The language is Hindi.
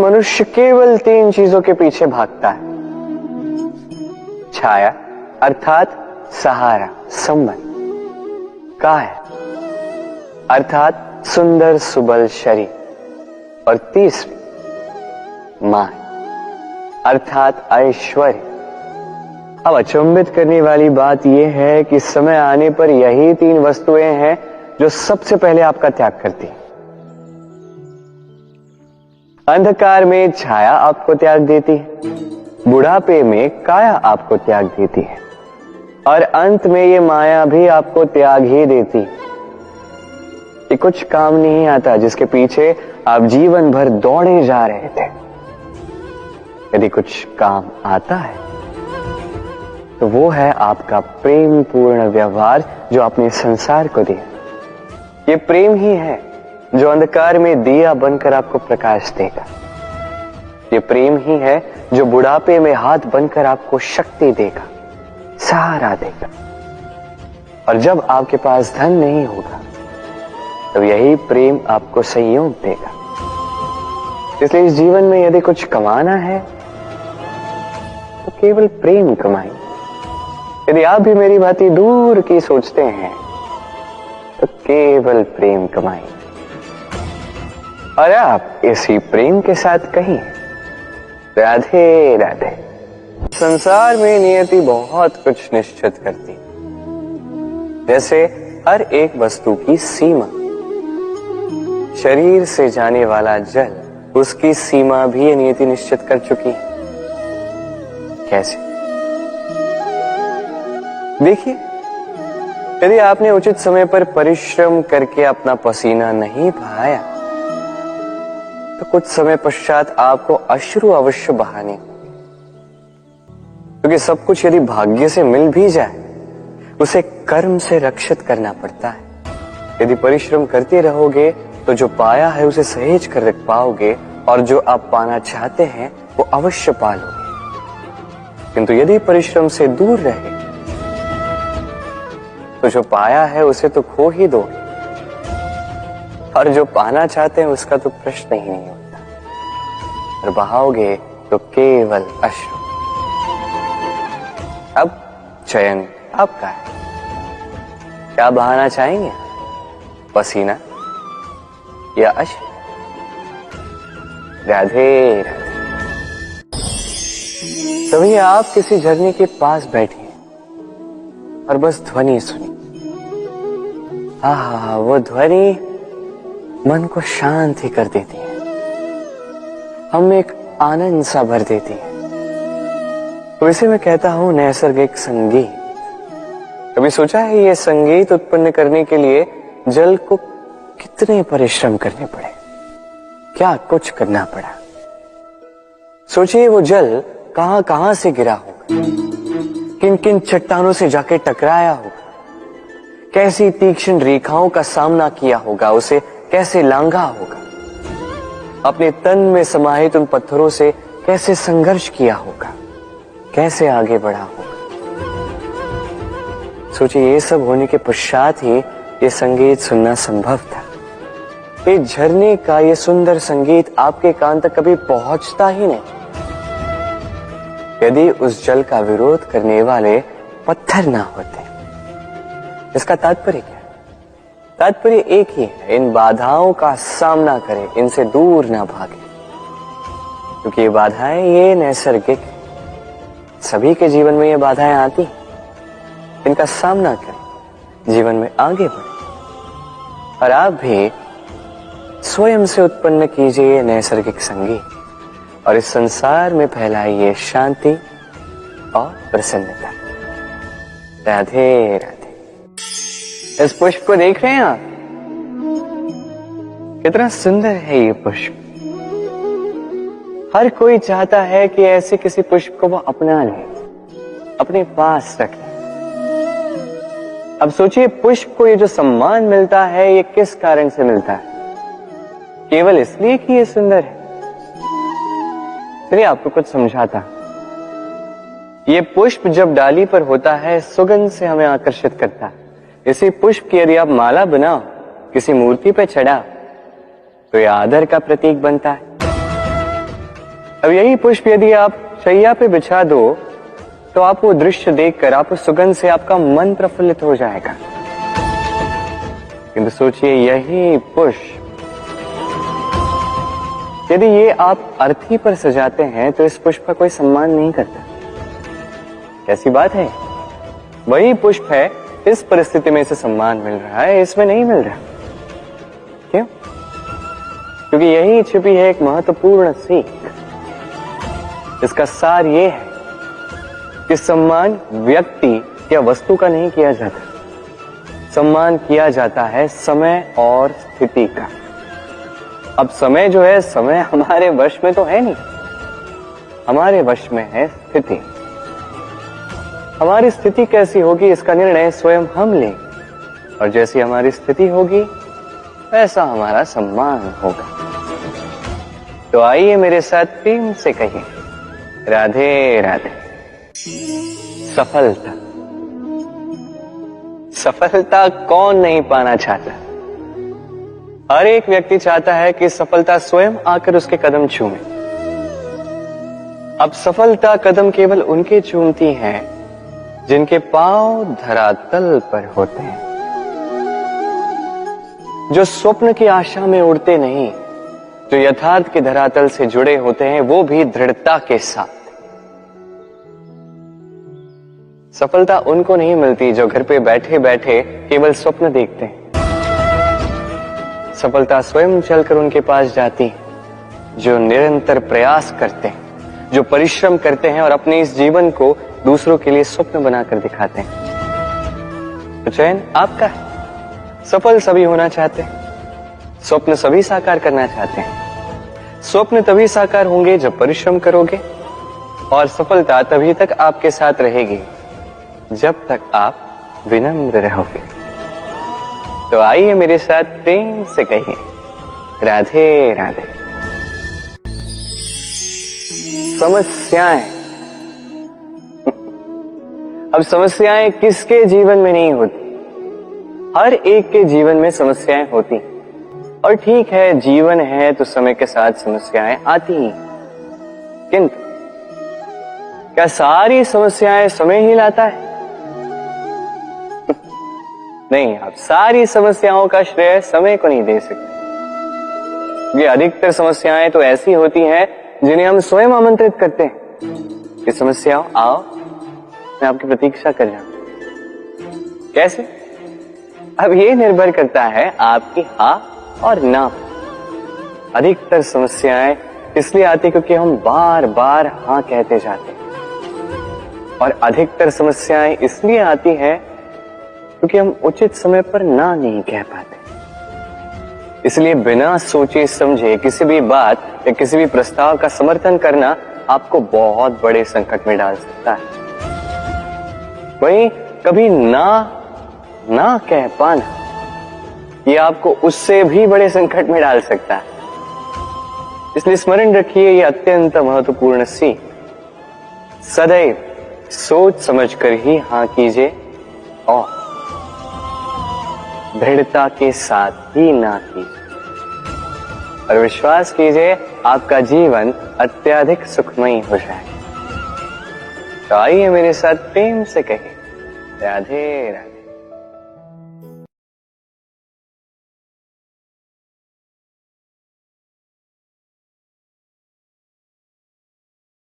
मनुष्य केवल 3 चीजों के पीछे भागता है। छाया अर्थात सहारा, संबंध। काया अर्थात सुंदर सुबल शरीर। और तीसरी मान अर्थात ऐश्वर्य। अब अचंभित करने वाली बात यह है कि समय आने पर यही 3 वस्तुएं हैं जो सबसे पहले आपका त्याग करती हैं। अंधकार में छाया आपको त्याग देती है, बुढ़ापे में काया आपको त्याग देती है, और अंत में ये माया भी आपको त्याग ही देती है। ये कुछ काम नहीं आता जिसके पीछे आप जीवन भर दौड़े जा रहे थे। यदि कुछ काम आता है तो वो है आपका प्रेम पूर्ण व्यवहार जो आपने संसार को दिया। ये प्रेम ही है जो अंधकार में दिया बनकर आपको प्रकाश देगा। ये प्रेम ही है जो बुढ़ापे में हाथ बनकर आपको शक्ति देगा, सहारा देगा। और जब आपके पास धन नहीं होगा तब यही प्रेम आपको संयोग देगा। इसलिए इस जीवन में यदि कुछ कमाना है तो केवल प्रेम कमाएं। यदि आप भी मेरी बातें दूर की सोचते हैं तो केवल प्रेम कमाएं। और आप इसी प्रेम के साथ कहिए राधे राधे। संसार में नियति बहुत कुछ निश्चित करती है, जैसे हर एक वस्तु की सीमा। शरीर से जाने वाला जल, उसकी सीमा भी ये नियति निश्चित कर चुकी है। कैसे? देखिए, यदि आपने उचित समय पर परिश्रम करके अपना पसीना नहीं बहाया तो कुछ समय पश्चात आपको अश्रु अवश्य बहाने, क्योंकि सब कुछ यदि भाग्य से मिल भी जाए उसे कर्म से रक्षित करना पड़ता है। यदि परिश्रम करते रहोगे तो जो पाया है उसे सहेज कर रख पाओगे, और जो आप पाना चाहते हैं वो अवश्य पालोगे। किंतु यदि परिश्रम से दूर रहे तो जो पाया है उसे तो खो ही दोगे, और जो पाना चाहते हैं उसका तो प्रश्न ही नहीं होता, और बहाओगे तो केवल अश्रु। अब चयन आपका है, क्या बहाना चाहेंगे? पसीना या अश्रु? राधे राधे। तभी आप किसी झरने के पास बैठिए और बस ध्वनि सुनिए। हाँ, वो ध्वनि मन को शांत ही कर देती है, हम एक आनंद सा भर देती है। तो इसे मैं कहता हूं नैसर्गिक संगीत। कभी सोचा है ये संगीत उत्पन्न करने के लिए जल को कितने परिश्रम करने पड़े, क्या कुछ करना पड़ा? सोचिए वो जल कहां कहां से गिरा होगा, किन किन चट्टानों से जाके टकराया होगा, कैसी तीक्ष्ण रेखाओं का सामना किया होगा, उसे कैसे लांघा होगा, अपने तन में समाहित उन पत्थरों से कैसे संघर्ष किया होगा, कैसे आगे बढ़ा होगा। सोचिए ये सब होने के पश्चात ही ये संगीत सुनना संभव था। ये झरने का ये सुंदर संगीत आपके कान तक कभी पहुंचता ही नहीं यदि उस जल का विरोध करने वाले पत्थर ना होते। इसका तात्पर्य क्या है? तात्पर्य एक ही है, इन बाधाओं का सामना करें, इनसे दूर ना भागे, क्योंकि ये बाधाएं ये नैसर्गिक, सभी के जीवन में ये बाधाएं आती, इनका सामना करें, जीवन में आगे बढ़े। और आप भी स्वयं से उत्पन्न कीजिए नैसर्गिक संगीत और इस संसार में फैलाइए शांति और प्रसन्नता। राधे राधे। इस पुष्प को देख रहे हैं आप? कितना सुंदर है ये पुष्प। हर कोई चाहता है कि ऐसे किसी पुष्प को वो अपना ले, अपने पास रखे। अब सोचिए पुष्प को ये जो सम्मान मिलता है ये किस कारण से मिलता है? केवल इसलिए कि ये सुंदर है? चलिए आपको कुछ समझाता। ये पुष्प जब डाली पर होता है सुगंध से हमें आकर्षित करता है। इसी पुष्प की यदि आप माला बनाओ, किसी मूर्ति पे चढ़ाओ तो ये आदर का प्रतीक बनता है। अब यही पुष्प यदि आप शैया पे बिछा दो तो आप वो दृश्य देखकर आप उस सुगंध से आपका मन प्रफुल्लित हो जाएगा। किंतु सोचिए, यही पुष्प यदि ये आप अर्थी पर सजाते हैं तो इस पुष्प का कोई सम्मान नहीं करता। कैसी बात है? वही पुष्प है, इस परिस्थिति में इसे सम्मान मिल रहा है, इसमें नहीं मिल रहा। क्यों? क्योंकि यही छिपी है एक महत्वपूर्ण सीख। इसका सार ये है कि सम्मान व्यक्ति या वस्तु का नहीं किया जाता, सम्मान किया जाता है समय और स्थिति का। अब समय जो है, समय हमारे वश में तो है नहीं, हमारे वश में है स्थिति। हमारी स्थिति कैसी होगी इसका निर्णय स्वयं हम लें, और जैसी हमारी स्थिति होगी वैसा हमारा सम्मान होगा। तो आइए मेरे साथ प्रेम से कहिए, राधे राधे। सफलता, सफलता कौन नहीं पाना चाहता? हर एक व्यक्ति चाहता है कि सफलता स्वयं आकर उसके कदम चूमे। अब सफलता कदम केवल उनके चूमती है जिनके पांव धरातल पर होते हैं, जो स्वप्न की आशा में उड़ते नहीं, जो यथार्थ के धरातल से जुड़े होते हैं, वो भी दृढ़ता के साथ। सफलता उनको नहीं मिलती जो घर पे बैठे बैठे केवल स्वप्न देखते हैं। सफलता स्वयं चलकर उनके पास जाती है, जो निरंतर प्रयास करते हैं, जो परिश्रम करते हैं और अपने इस जीवन को दूसरों के लिए स्वप्न बनाकर दिखाते हैं। तो चयन आपका है। सफल सभी होना चाहते हैं, स्वप्न सभी साकार करना चाहते हैं। स्वप्न तभी साकार होंगे जब परिश्रम करोगे, और सफलता तभी तक आपके साथ रहेगी जब तक आप विनम्र रहोगे। तो आइए मेरे साथ प्रेम से कहिए, राधे राधे। समस्याएं, अब समस्याएं किसके जीवन में नहीं होती? हर एक के जीवन में समस्याएं होती, और ठीक है, जीवन है तो समय के साथ समस्याएं आती ही। किंतु क्या सारी समस्याएं समय ही लाता है? नहीं, आप सारी समस्याओं का श्रेय समय को नहीं दे सकते। ये अधिकतर समस्याएं तो ऐसी होती हैं जिन्हें हम स्वयं आमंत्रित करते हैं कि समस्याओं आओ, मैं आपकी प्रतीक्षा कर रहा हूं। कैसे? अब ये निर्भर करता है आपकी हाँ और ना। अधिकतर समस्याएं इसलिए आती क्योंकि हम बार बार हाँ कहते जाते हैं, और अधिकतर समस्याएं इसलिए आती हैं क्योंकि हम उचित समय पर ना नहीं कह पाते। इसलिए बिना सोचे समझे किसी भी बात या किसी भी प्रस्ताव का समर्थन करना आपको बहुत बड़े संकट में डाल सकता है। वहीं कभी ना कह पाना, ये आपको उससे भी बड़े संकट में डाल सकता है। इसलिए स्मरण रखिए, ये अत्यंत महत्वपूर्ण सीख। सदैव सोच समझकर ही हाँ कीजिए और दृढ़ता के साथ ही ना कीजिए, और विश्वास कीजिए आपका जीवन अत्यधिक सुखमयी हो जाएगा। तो आइए मेरे साथ प्रेम से कहिए, राधे राधे।